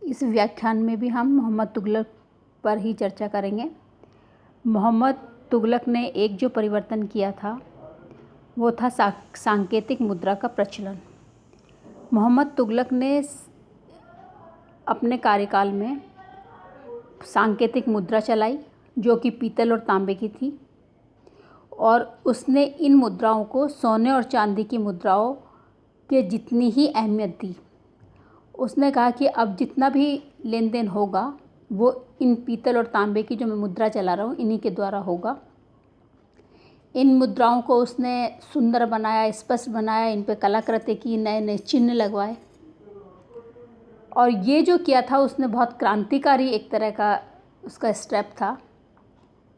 इस व्याख्यान में भी हम मोहम्मद तुगलक पर ही चर्चा करेंगे। मोहम्मद तुगलक ने एक जो परिवर्तन किया था वो था सांकेतिक मुद्रा का प्रचलन। मोहम्मद तुगलक ने अपने कार्यकाल में सांकेतिक मुद्रा चलाई जो कि पीतल और तांबे की थी, और उसने इन मुद्राओं को सोने और चांदी की मुद्राओं के जितनी ही अहमियत दी। उसने कहा कि अब जितना भी लेन देन होगा वो इन पीतल और तांबे की जो मैं मुद्रा चला रहा हूँ इन्हीं के द्वारा होगा। इन मुद्राओं को उसने सुंदर बनाया, स्पष्ट बनाया, इन पे कलाकृति की, नए नए चिन्ह लगवाए। और ये जो किया था उसने बहुत क्रांतिकारी एक तरह का उसका स्टेप था।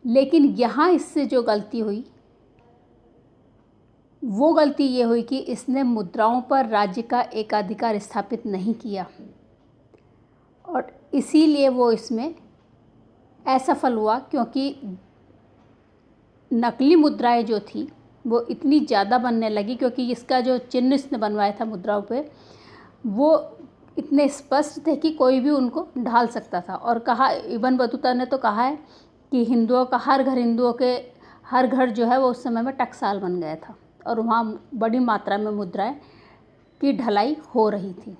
लेकिन यहाँ इससे जो गलती हुई वो गलती ये हुई कि इसने मुद्राओं पर राज्य का एकाधिकार स्थापित नहीं किया, और इसीलिए वो इसमें असफल हुआ, क्योंकि नकली मुद्राएं जो थी वो इतनी ज़्यादा बनने लगी, क्योंकि इसका जो चिन्ह इसने बनवाया था मुद्राओं पे वो इतने स्पष्ट थे कि कोई भी उनको ढाल सकता था। और कहा, इब्न बतूता ने तो कहा है कि हिंदुओं के हर घर जो है वो उस समय में टकसाल बन गया था, और वहाँ बड़ी मात्रा में मुद्राएं की ढलाई हो रही थी।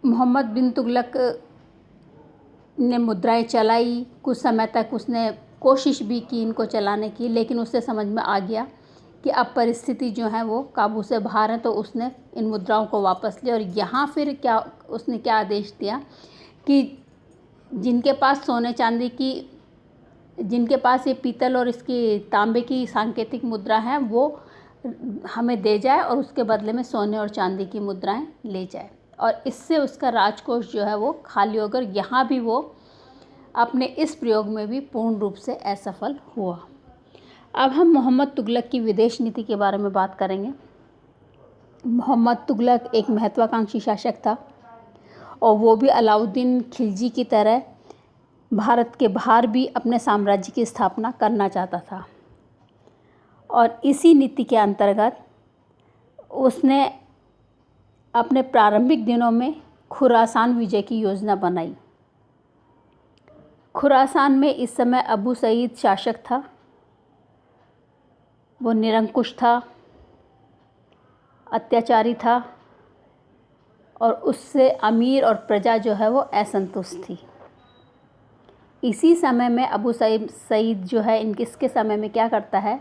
मोहम्मद बिन तुगलक ने मुद्राएं चलाई, कुछ समय तक उसने कोशिश भी की इनको चलाने की, लेकिन उसे समझ में आ गया कि अब परिस्थिति जो है वो काबू से बाहर है, तो उसने इन मुद्राओं को वापस लिया। और यहाँ फिर उसने क्या आदेश दिया कि जिनके पास सोने चांदी की, जिनके पास ये पीतल और इसकी तांबे की सांकेतिक मुद्रा है वो हमें दे जाए, और उसके बदले में सोने और चांदी की मुद्राएं ले जाए। और इससे उसका राजकोष जो है वो खाली होकर यहाँ भी वो अपने इस प्रयोग में भी पूर्ण रूप से असफल हुआ। अब हम मोहम्मद तुगलक की विदेश नीति के बारे में बात करेंगे। मोहम्मद तुगलक एक महत्वाकांक्षी शासक था, और वो भी अलाउद्दीन खिलजी की तरह भारत के बाहर भी अपने साम्राज्य की स्थापना करना चाहता था। और इसी नीति के अंतर्गत उसने अपने प्रारंभिक दिनों में खुरासान विजय की योजना बनाई। खुरासान में इस समय अबू सईद शासक था। वो निरंकुश था, अत्याचारी था, और उससे अमीर और प्रजा जो है वो असंतुष्ट थी। इसी समय में अबू सईद जो है इसके समय में क्या करता है,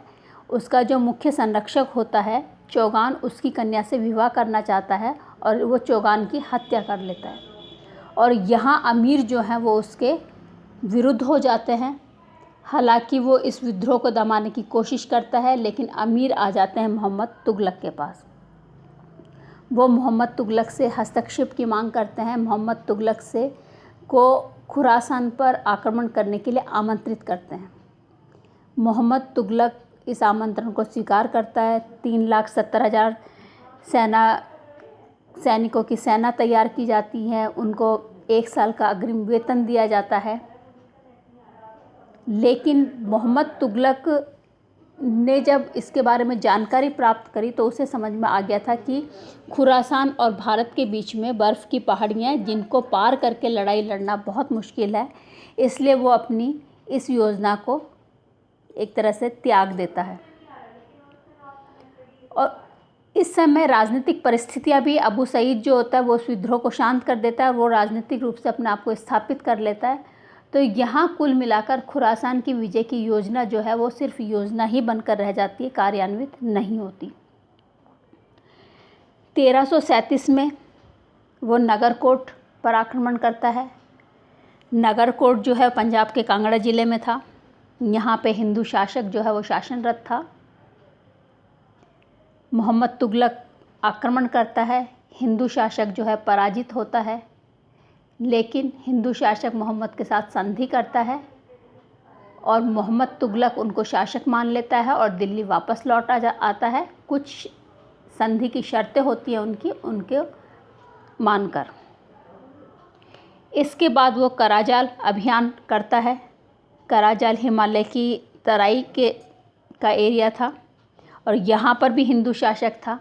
उसका जो मुख्य संरक्षक होता है चौगान, उसकी कन्या से विवाह करना चाहता है, और वो चौगान की हत्या कर लेता है। और यहाँ अमीर जो हैं वो उसके विरुद्ध हो जाते हैं। हालांकि वो इस विद्रोह को दमाने की कोशिश करता है, लेकिन अमीर आ जाते हैं मोहम्मद तुगलक के पास। वो मोहम्मद तुगलक से हस्तक्षेप की मांग करते हैं, मोहम्मद तुगलक से को खुरासान पर आक्रमण करने के लिए आमंत्रित करते हैं। मोहम्मद तुगलक इस आमंत्रण को स्वीकार करता है। 3,70,000 सैनिकों की सेना तैयार की जाती है, उनको 1 साल का अग्रिम वेतन दिया जाता है। लेकिन मोहम्मद तुगलक ने जब इसके बारे में जानकारी प्राप्त करी तो उसे समझ में आ गया था कि खुरासान और भारत के बीच में बर्फ़ की पहाड़ियाँ हैं, जिनको पार करके लड़ाई लड़ना बहुत मुश्किल है। इसलिए वो अपनी इस योजना को एक तरह से त्याग देता है। और इस समय राजनीतिक परिस्थितियाँ भी, अबू सईद जो होता है वो उस विद्रोह को शांत कर देता है, वो राजनीतिक रूप से अपने आप को स्थापित कर लेता है। तो यहाँ कुल मिलाकर खुरासान की विजय की योजना जो है वो सिर्फ योजना ही बनकर रह जाती है, कार्यान्वित नहीं होती। 1337 में वो नगरकोट पर आक्रमण करता है। नगरकोट जो है पंजाब के कांगड़ा ज़िले में था। यहाँ पे हिंदू शासक जो है वो शासनरत था। मोहम्मद तुगलक आक्रमण करता है, हिंदू शासक जो है पराजित होता है, लेकिन हिंदू शासक मोहम्मद के साथ संधि करता है, और मोहम्मद तुगलक उनको शासक मान लेता है और दिल्ली वापस लौट आता है। कुछ संधि की शर्तें होती हैं उनके मानकर। इसके बाद वो कराजाल अभियान करता है। कराजाल हिमालय की तराई का एरिया था, और यहाँ पर भी हिंदू शासक था,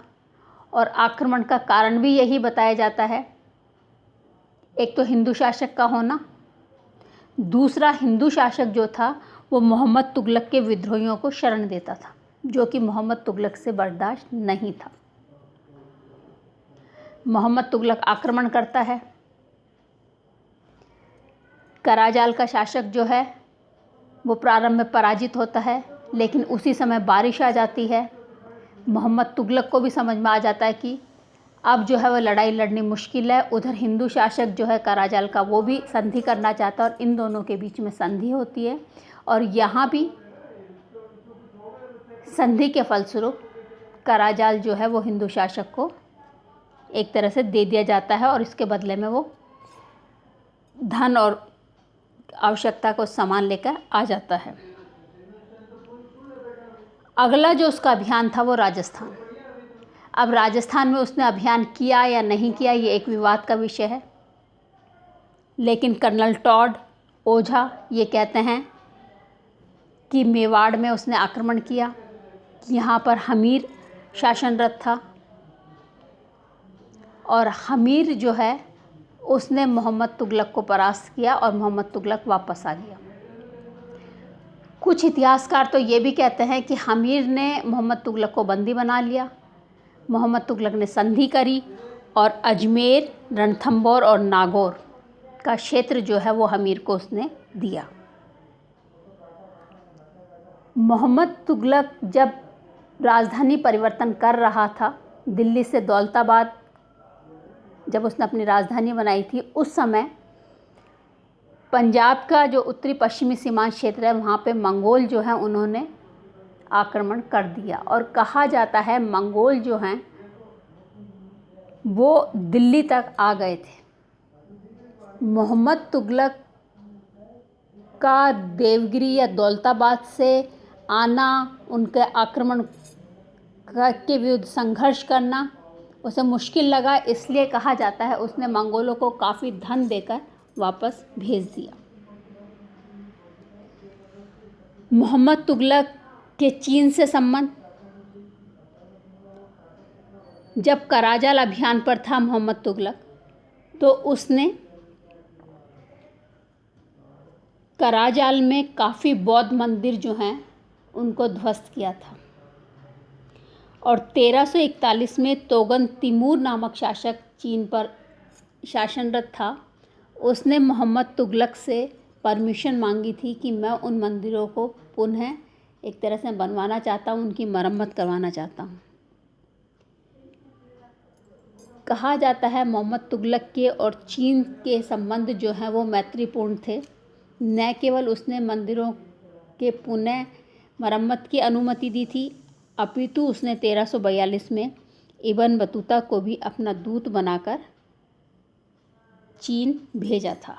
और आक्रमण का कारण भी यही बताया जाता है। एक तो हिंदू शासक का होना, दूसरा हिंदू शासक जो था वो मोहम्मद तुगलक के विद्रोहियों को शरण देता था, जो कि मोहम्मद तुगलक से बर्दाश्त नहीं था। मोहम्मद तुगलक आक्रमण करता है। कराजाल का शासक जो है वो प्रारंभ में पराजित होता है, लेकिन उसी समय बारिश आ जाती है। मोहम्मद तुगलक को भी समझ में आ जाता है कि अब जो है वो लड़ाई लड़नी मुश्किल है। उधर हिंदू शासक जो है कराजाल का, वो भी संधि करना चाहता है और इन दोनों के बीच में संधि होती है। और यहाँ भी संधि के फलस्वरूप कराजाल जो है वो हिंदू शासक को एक तरह से दे दिया जाता है और इसके बदले में वो धन और आवश्यकता को सामान लेकर आ जाता है। अगला जो उसका अभियान था वो राजस्थान। अब राजस्थान में उसने अभियान किया या नहीं किया ये एक विवाद का विषय है, लेकिन कर्नल टॉड ओझा ये कहते हैं कि मेवाड़ में उसने आक्रमण किया। यहाँ पर हमीर शासनरत था और हमीर जो है उसने मोहम्मद तुगलक को परास्त किया और मोहम्मद तुगलक वापस आ गया। कुछ इतिहासकार तो ये भी कहते हैं कि हमीर ने मोहम्मद तुगलक को बंदी बना लिया। मोहम्मद तुगलक ने संधि करी और अजमेर, रणथंभौर और नागौर का क्षेत्र जो है वो हमीर को उसने दिया। मोहम्मद तुगलक जब राजधानी परिवर्तन कर रहा था, दिल्ली से दौलताबाद जब उसने अपनी राजधानी बनाई थी, उस समय पंजाब का जो उत्तरी पश्चिमी सीमांत क्षेत्र है वहाँ पे मंगोल जो हैं उन्होंने आक्रमण कर दिया। और कहा जाता है मंगोल जो हैं वो दिल्ली तक आ गए थे। मोहम्मद तुगलक का देवगिरी या दौलताबाद से आना, उनके आक्रमण के विरुद्ध संघर्ष करना उसे मुश्किल लगा, इसलिए कहा जाता है उसने मंगोलों को काफ़ी धन देकर वापस भेज दिया। मोहम्मद तुगलक के चीन से संबंध। जब कराजाल अभियान पर था मोहम्मद तुगलक, तो उसने कराजाल में काफ़ी बौद्ध मंदिर जो हैं उनको ध्वस्त किया था। और 1341 में तोगन तिमूर नामक शासक चीन पर शासनरत था। उसने मोहम्मद तुगलक से परमिशन मांगी थी कि मैं उन मंदिरों को पुनः एक तरह से बनवाना चाहता हूँ, उनकी मरम्मत करवाना चाहता हूँ। कहा जाता है मोहम्मद तुगलक के और चीन के संबंध जो हैं वो मैत्रीपूर्ण थे। न केवल उसने मंदिरों के पुनः मरम्मत की अनुमति दी थी, अपितु उसने 1342 में इब्न बतूता को भी अपना दूत बनाकर चीन भेजा था।